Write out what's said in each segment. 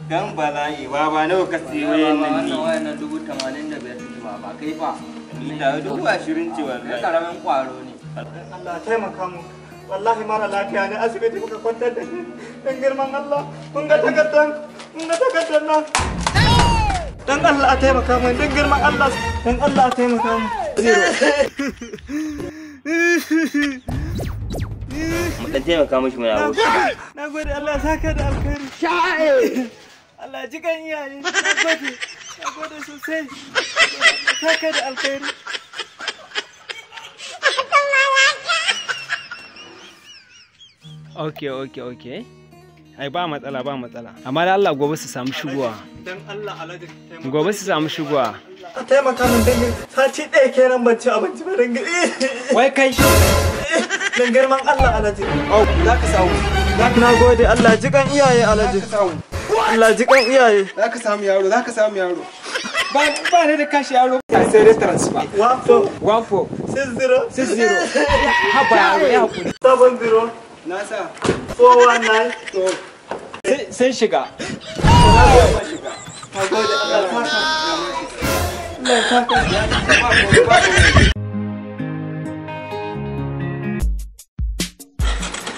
Dan bala'i baba nawa ka siyo wayan nan ne? Wannan wayan nan 85,000 take baba kai fa. Ni da 20,000 ce wallahi. Karamin kwaro ne. Allah taimaka mu. Wallahi mara lafiya ne asibiti muka kwantar da shi. Dan girman Allah, kun ga takaddan nan. Dan Allah a taimaka mu, dan girman Allah, dan Allah a taimaka mu. Mu dan taimaka mishi mai abu. Na gode Allah ya saka da alkhairi. Allah ji kan iyaye. Na gode sosai. Saka da alkhairi. Okay. Ai ba matsala. Amma da Allah gobe su samu shigowa. Dan Allah alaji. Gobe su samu shigowa. A taimaka min dangin sati ɗaya kenan ban ci abinci ba dangin. Wai kai. Dan girman Allah alaji. Za ka samu. Na gode Allah ji kan iyaye alaji. Allah ji kan iyaye. Za ka samu yaro. Ba ne da kashi yaro. Sai dai transfer. 14 60 haba yaro ya hakuri. 70 Na sa 419 to sai shiga.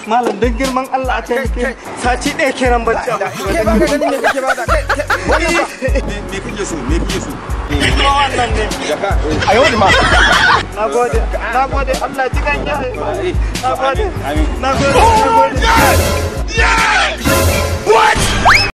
Malam don girman Allah a taimake sati ɗaya kenan bacci abinci ba. Ba ka gani me kake ba da kai. Me kake so? Wannan ne. A yau ma. Na gode Allah ji kan iyaye. Na gode.